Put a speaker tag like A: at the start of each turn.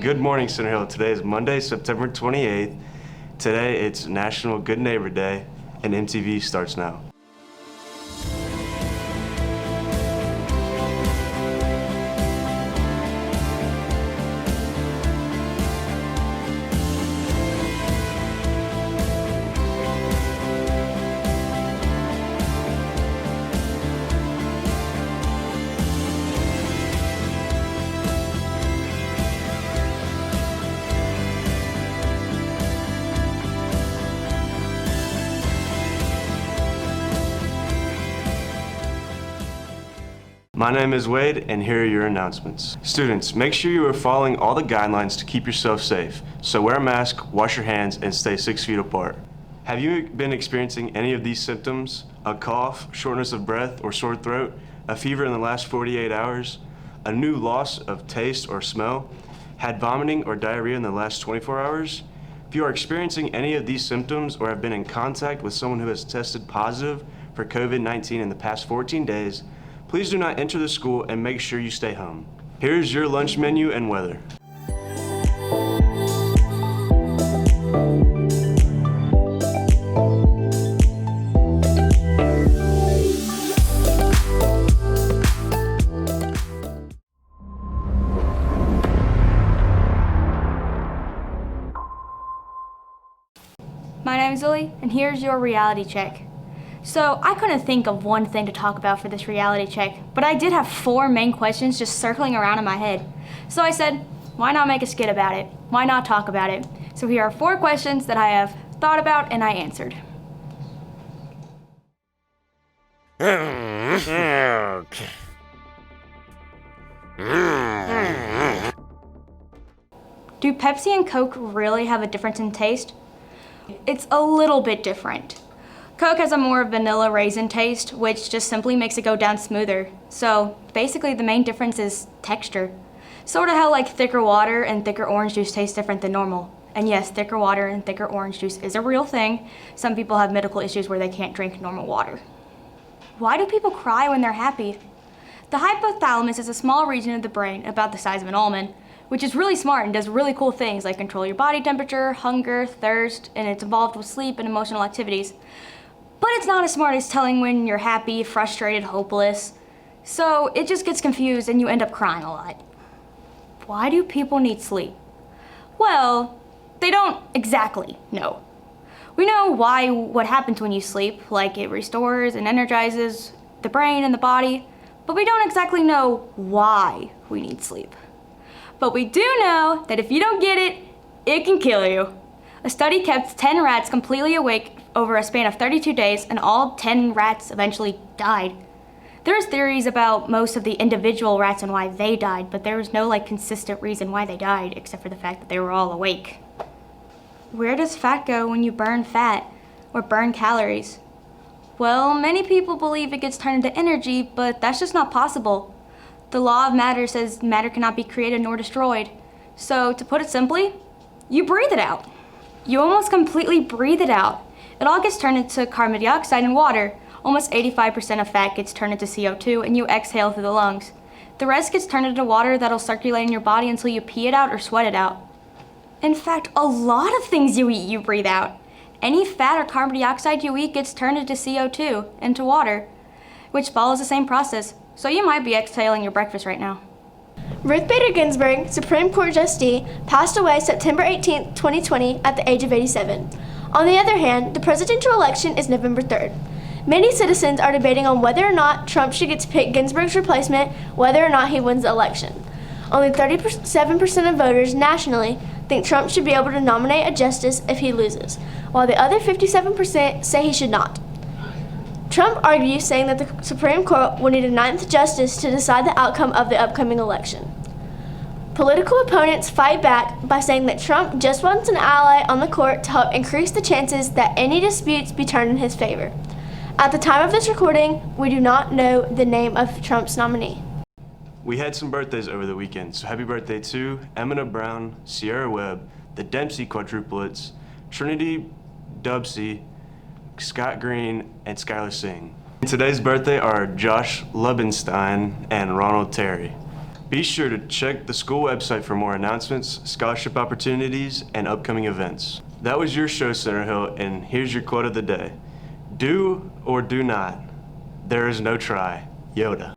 A: Good morning, Center Hill. Today is Monday, September 28th. Today it's National Good Neighbor Day, and MTV starts now. My name is Wade, and here are your announcements. Students, make sure you are following all the guidelines to keep yourself safe. So wear a mask, wash your hands, and stay 6 feet apart. Have you been experiencing any of these symptoms? A cough, shortness of breath, or sore throat? A fever in the last 48 hours? A new loss of taste or smell? Had vomiting or diarrhea in the last 24 hours? If you are experiencing any of these symptoms or have been in contact with someone who has tested positive for COVID-19 in the past 14 days, please do not enter the school and make sure you stay home. Here's your lunch menu and weather.
B: My name is Lily, and here's your reality check. So I couldn't think of one thing to talk about for this reality check, but I did have 4 main questions just circling around in my head. So I said, why not make a skit about it? Why not talk about it? So here are 4 questions that I have thought about and I answered. Do Pepsi and Coke really have a difference in taste? It's a little bit different. Coke has a more vanilla raisin taste, which just simply makes it go down smoother. So basically the main difference is texture. Sort of how like thicker water and thicker orange juice taste different than normal. And yes, thicker water and thicker orange juice is a real thing. Some people have medical issues where they can't drink normal water. Why do people cry when they're happy? The hypothalamus is a small region of the brain about the size of an almond, which is really smart and does really cool things like control your body temperature, hunger, thirst, and it's involved with sleep and emotional activities. But it's not as smart as telling when you're happy, frustrated, hopeless. So it just gets confused and you end up crying a lot. Why do people need sleep? Well, they don't exactly know. We know what happens when you sleep, like it restores and energizes the brain and the body, but we don't exactly know why we need sleep. But we do know that if you don't get it, it can kill you. A study kept 10 rats completely awake over a span of 32 days, and all 10 rats eventually died. There's theories about most of the individual rats and why they died, but there was no consistent reason why they died, except for the fact that they were all awake. Where does fat go when you burn fat or burn calories? Well, many people believe it gets turned into energy, but that's just not possible. The law of matter says matter cannot be created nor destroyed. So to put it simply, you breathe it out. You almost completely breathe it out. It all gets turned into carbon dioxide and water. Almost 85% of fat gets turned into CO2 and you exhale through the lungs. The rest gets turned into water that'll circulate in your body until you pee it out or sweat it out. In fact, a lot of things you eat, you breathe out. Any fat or carbon dioxide you eat gets turned into CO2, into water, which follows the same process. So you might be exhaling your breakfast right now.
C: Ruth Bader Ginsburg, Supreme Court Justee, passed away September 18, 2020 at the age of 87. On the other hand, the presidential election is November 3rd. Many citizens are debating on whether or not Trump should get to pick Ginsburg's replacement, whether or not he wins the election. Only 37% of voters nationally think Trump should be able to nominate a justice if he loses, while the other 57% say he should not. Trump argues, saying that the Supreme Court will need a 9th justice to decide the outcome of the upcoming election. Political opponents fight back by saying that Trump just wants an ally on the court to help increase the chances that any disputes be turned in his favor. At the time of this recording, we do not know the name of Trump's nominee.
A: We had some birthdays over the weekend, so happy birthday to Emina Brown, Sierra Webb, the Dempsey quadruplets, Trinity Dubsey, Scott Green, and Skylar Singh. Today's birthday are Josh Lubenstein and Ronald Terry. Be sure to check the school website for more announcements, scholarship opportunities, and upcoming events. That was your show, Center Hill, and here's your quote of the day. Do or do not. There is no try. Yoda.